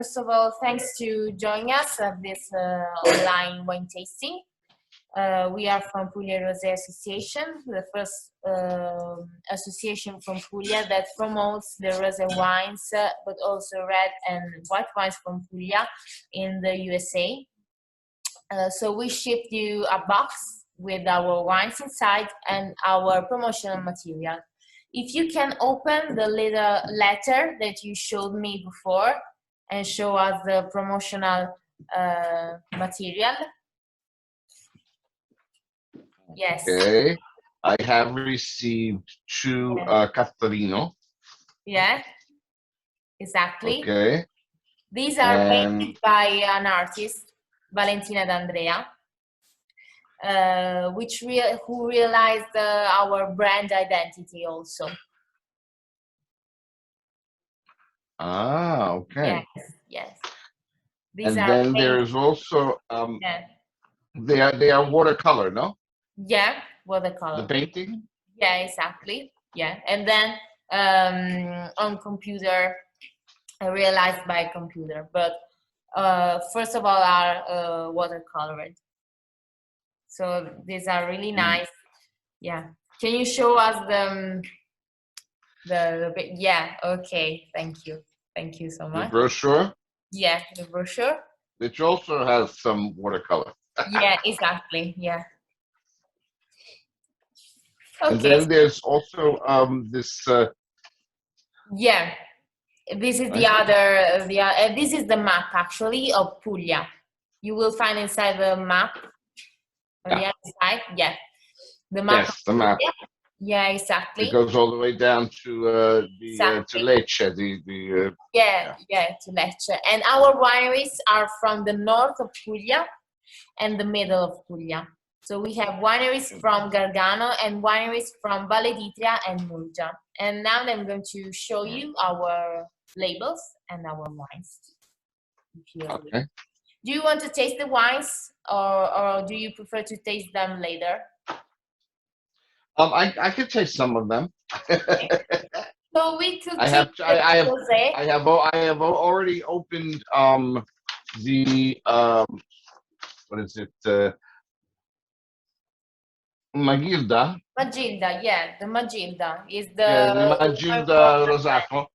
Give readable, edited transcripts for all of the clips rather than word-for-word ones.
First of all, thanks to joining us at this online wine tasting. We are from Puglia Rosé Association, the first association from Puglia that promotes the rosé wines, but also red and white wines from Puglia in the USA. So we shipped you a box with our wines inside and our promotional material. If you can open the little letter that you showed me before and show us the promotional material. Yes. Okay. I have received two Catarino. Yeah, exactly. Okay. These are painted by an artist, Valentina D'Andrea, who realized our brand identity also. Ah, okay. Yes. These and then there's also yeah. they are watercolor, no? Yeah, watercolor. The painting? Yeah, exactly. Yeah, and then on computer, realized by computer. But first of all, are watercolored. So these are really nice. Yeah. Can you show us the yeah? Okay. Thank you. Thank you so much. The brochure? Yeah, the brochure. Which also has some watercolor. Yeah, exactly. Yeah. Okay. And then there's also this. Yeah, this is the other. This is the map actually of Puglia. You will find inside the map on the other side. Yeah, the map. Yes, the map. Yeah, exactly. It goes all the way down to to Lecce. Yeah, to Lecce. And our wineries are from the north of Puglia and the middle of Puglia. So we have wineries from Gargano and wineries from Valle d'Itria and Murgia. And now I'm going to show you our labels and our wines. Okay. Do you want to taste the wines or do you prefer to taste them later? I could taste some of them. Okay. So we could. I have already opened the what is it? Magilda. Magilda, yeah, the Magilda is the. Yeah, the Magilda Rosato,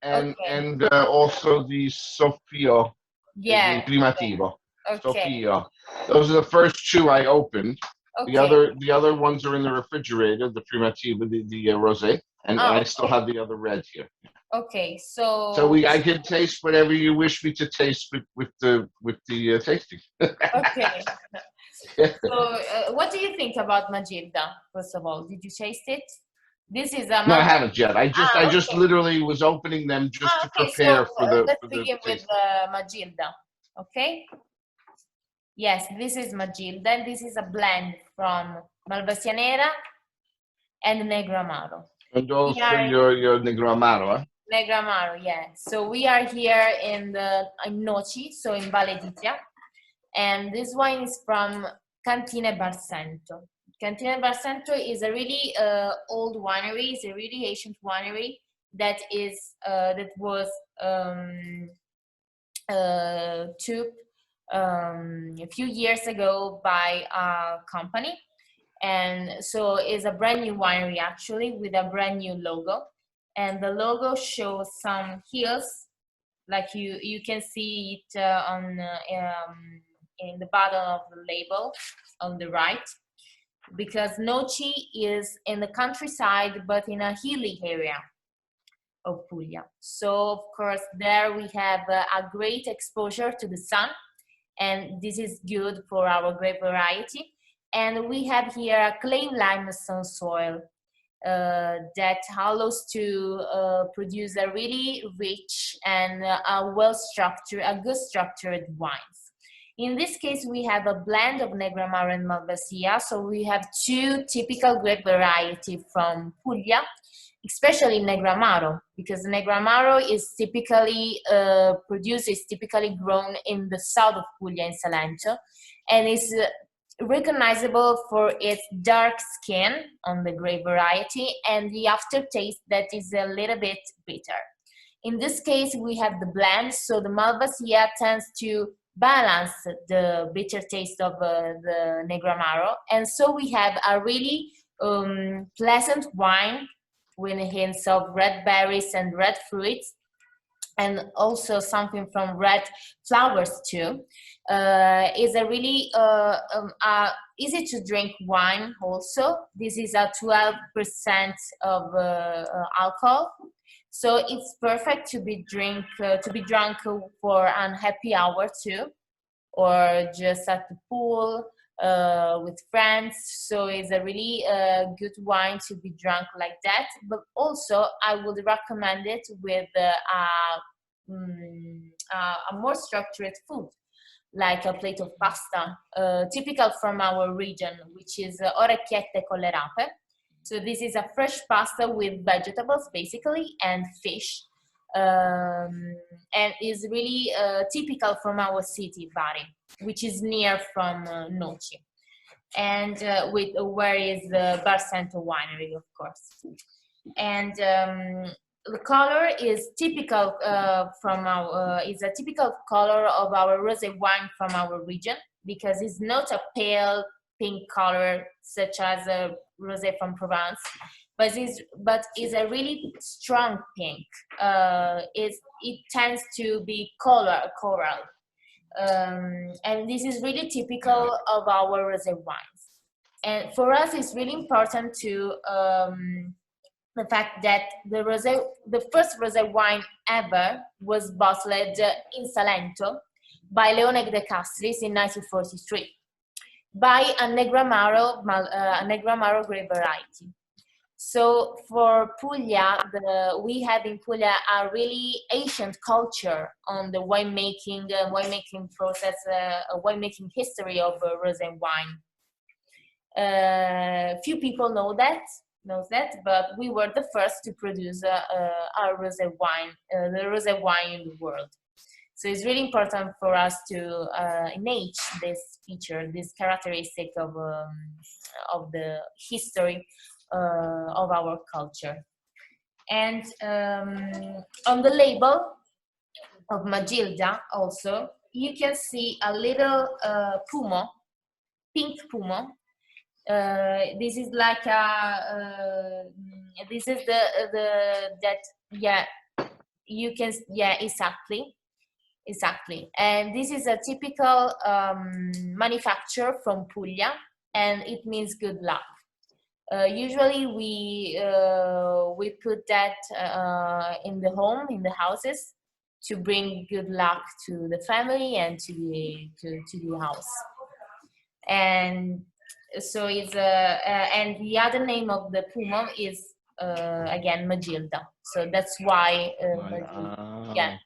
and also the Sofio. Yeah. The Primativo. Okay. Sofio. Those are the first two I opened. Okay. The other ones are in the refrigerator. The Primativo, the rosé, and I still have the other red here. Okay, so. So I can taste whatever you wish me to taste with the tasting. Okay. So, what do you think about Magilda? First of all, did you taste it? This is a. No, I haven't yet. I just literally was opening them just to prepare for the. Let's begin with Magilda. Okay. Yes, this is Magilda. This is a blend from Malvasia Nera and Negro Amaro. And also your Negro Amaro, Negro Amaro, yeah. So we are here in Noci, so in Valle d'Itria, and this wine is from Cantine Barsento. Cantine Barsento is a really old winery. It's a really ancient winery that was took a few years ago by a company, and so it's a brand new winery actually with a brand new logo, and the logo shows some hills, like you can see it in the bottom of the label on the right, because Noci is in the countryside but in a hilly area of Puglia. So of course there we have a great exposure to the sun, and this is good for our grape variety. And we have here a clay limestone soil that allows to produce a really rich and a good structured wines. In this case, we have a blend of Negro Amaro and Malvasia, so we have two typical grape variety from Puglia, especially Negro Amaro, because Negro Amaro is typically typically grown in the south of Puglia in Salento, and is recognizable for its dark skin on the grape variety and the aftertaste that is a little bit bitter. In this case, we have the blend, so the Malvasia tends to balance the bitter taste of the Negramaro, and so we have a really pleasant wine with hints of red berries and red fruits, and also something from red flowers too. Is a really easy to drink wine also. This is a 12% of alcohol, so it's perfect to be drunk for an happy hour too, or just at the pool with friends. So it's a really good wine to be drunk like that. But also, I would recommend it with a more structured food, like a plate of pasta, typical from our region, which is orecchiette con le rape. So this is a fresh pasta with vegetables, basically, and fish. And is really typical from our city, Bari, which is near from Noci, and with where is the Bar Santo winery, of course. And the color is typical from our is a typical color of our rosé wine from our region, because it's not a pale pink color such as a rosé from Provence, but is a really strong pink. It tends to be coral, and this is really typical of our rosé wines. And for us, it's really important to the fact that the first rosé wine ever was bottled in Salento by Leone de Castris in 1943 by a Negramaro grape variety. So for Puglia, we have in Puglia a really ancient culture on the winemaking process, winemaking history of rosé wine. Few people knows that, but we were the first to produce our rosé wine, the rosé wine in the world. So it's really important for us to enhance this feature, this characteristic of the history of our culture. And on the label of Magilda also, you can see a little pumo, pink pumo. This is like this is you can, exactly. And this is a typical manufacture from Puglia, and it means good luck. Usually we put that in the houses to bring good luck to the family and to the house. And so it's and the other name of the pumo is again Magilda. So that's why Magilda.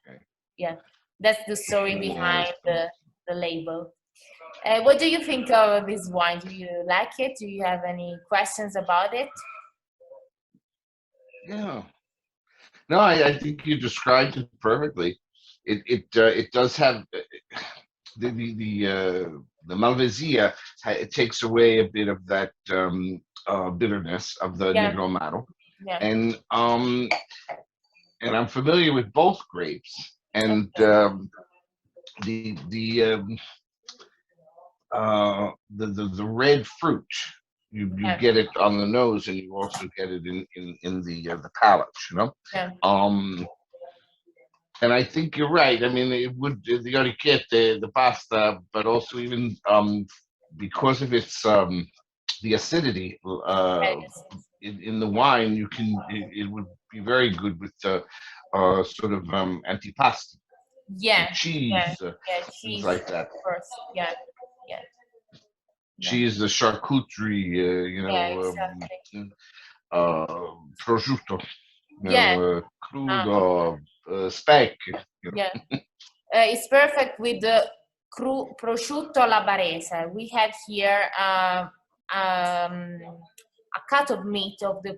Yeah, that's the story behind the label. What do you think of this wine? Do you like it? Do you have any questions about it? Yeah. No, I think you described it perfectly. It does have the Malvasia. It takes away a bit of that bitterness of the Negromaro, and I'm familiar with both grapes, and the red fruit. You get it on the nose, and you also get it in the palate. You know. Yeah. And I think you're right. I mean, it would the orecchiette, the pasta, but also even because of its the acidity in the wine, it would be very good with sort of antipasti. Cheese, things like that. Of course, yeah. Cheese, the charcuterie, prosciutto, crudo, speck. Yeah, it's perfect with the prosciutto alla barese. We have here a cut of meat of the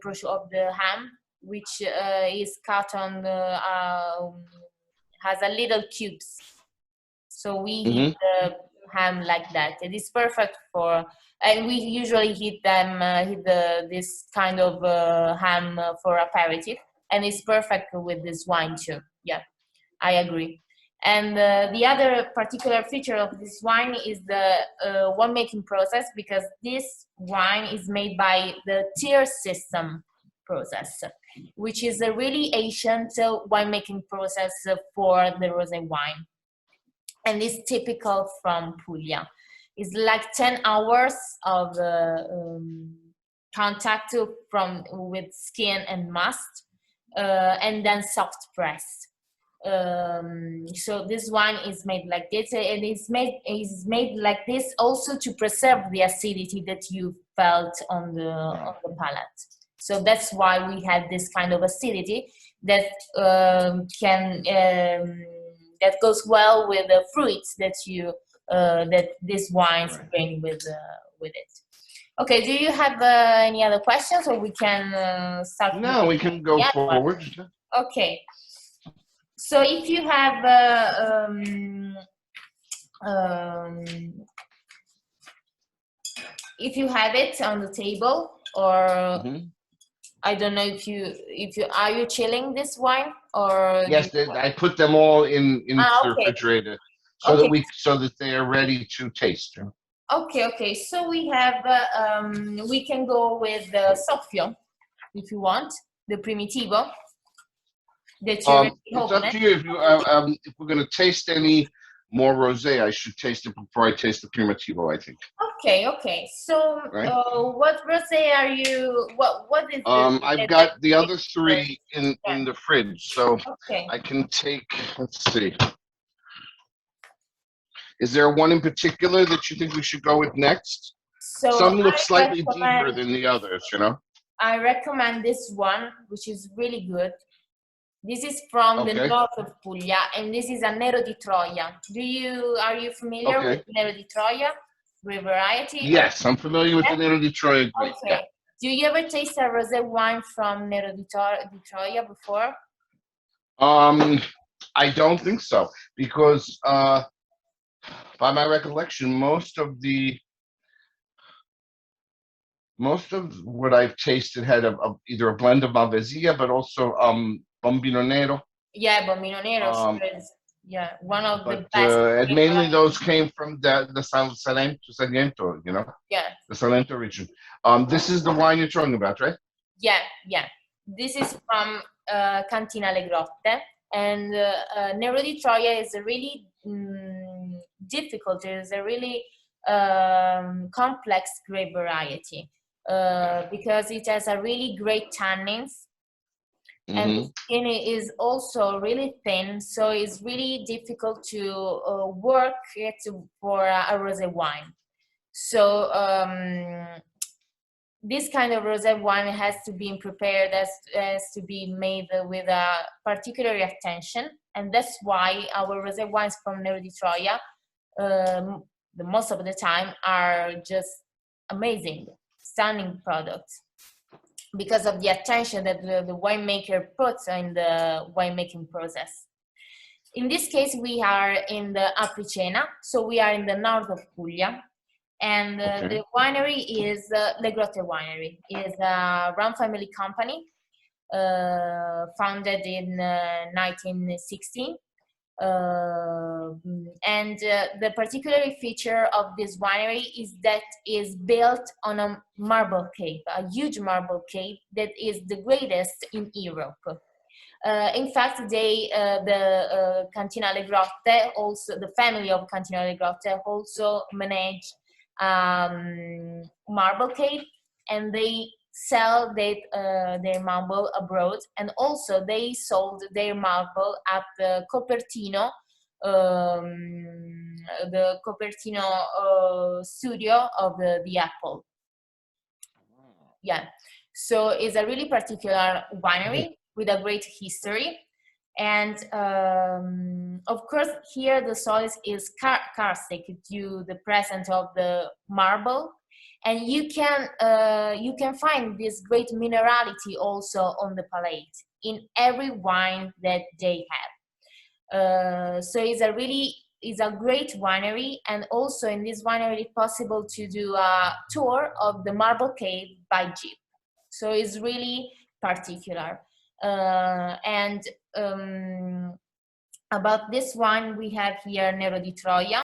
ham, which is cut on has a little cubes. So we eat the ham like that. It is perfect for, and we usually eat this kind of ham for aperitif. and it's perfect with this wine too. Yeah, I agree. And the other particular feature of this wine is the winemaking process, because this wine is made by the tier system process, which is a really ancient winemaking process for the rosé wine, and is typical from Puglia. It's like 10 hours of contact with skin and must, and then soft press. So this wine is made like this, and is made like this also to preserve the acidity that you felt on the palate. So that's why we have this kind of acidity that that goes well with the fruits that that these wines bring with it. Okay, do you have any other questions, or we can start? No, we can go forward. Okay. So if you have it on the table, or I don't know if you are you chilling this wine, or yes, I put them all in the refrigerator so that they are ready to taste. Okay. So we have we can go with the Soffio if you want, the Primitivo. It's up to you. If we're going to taste any more rosé, I should taste it before I taste the Primitivo, I think. Okay. So, what rosé are you? What is? I've got the other three in the fridge, so I can take. Let's see. Is there one in particular that you think we should go with next? So some look slightly deeper than the others, you know. I recommend this one, which is really good. This is from the north of Puglia, and this is a Nero di Troia. Are you familiar with Nero di Troia, grape variety? Yes, I'm familiar with the Nero di Troia grape. Okay. Yeah. Do you ever taste a rosé wine from Nero di Troia before? I don't think so, because by my recollection, most of what I've tasted had either a blend of Malvasia, but also Bombino Nero. Yeah, Bombino Nero is one of the best. And mainly those came from the Salento, you know. Yeah. The Salento region. This is the wine you're talking about, right? Yeah. This is from Cantina Le Grotte, and Nero di Troia is a really difficult. It is a really complex grape variety. Because it has a really great tannins, and the skin is also really thin, so it's really difficult to work it for a rosé wine. So this kind of rosé wine has to be prepared, has to be made with a particular attention, and that's why our rosé wines from Nero di Troia, the most of the time, are just amazing, stunning products, because of the attention that the winemaker puts in the winemaking process. In this case, we are in the Apricena, so we are in the north of Puglia, and the winery is Le Grotte Winery. It is a Rum family company, founded in 1916. And the particular feature of this winery is that is built on a marble cave, a huge marble cave that is the greatest in Europe. In fact, the Cantina Le Grotte, also the family of Cantina Le Grotte, also manage marble cave, and they sell their marble abroad, and also they sold their marble at the Copertino, studio of the Apple. Yeah, so it's a really particular winery with a great history, and of course here the soil is karstic due to the presence of the marble. And you can find this great minerality also on the palate in every wine that they have. So it's a great winery, and also in this winery it's possible to do a tour of the marble cave by jeep. So it's really particular. And about this wine, we have here Nero di Troia.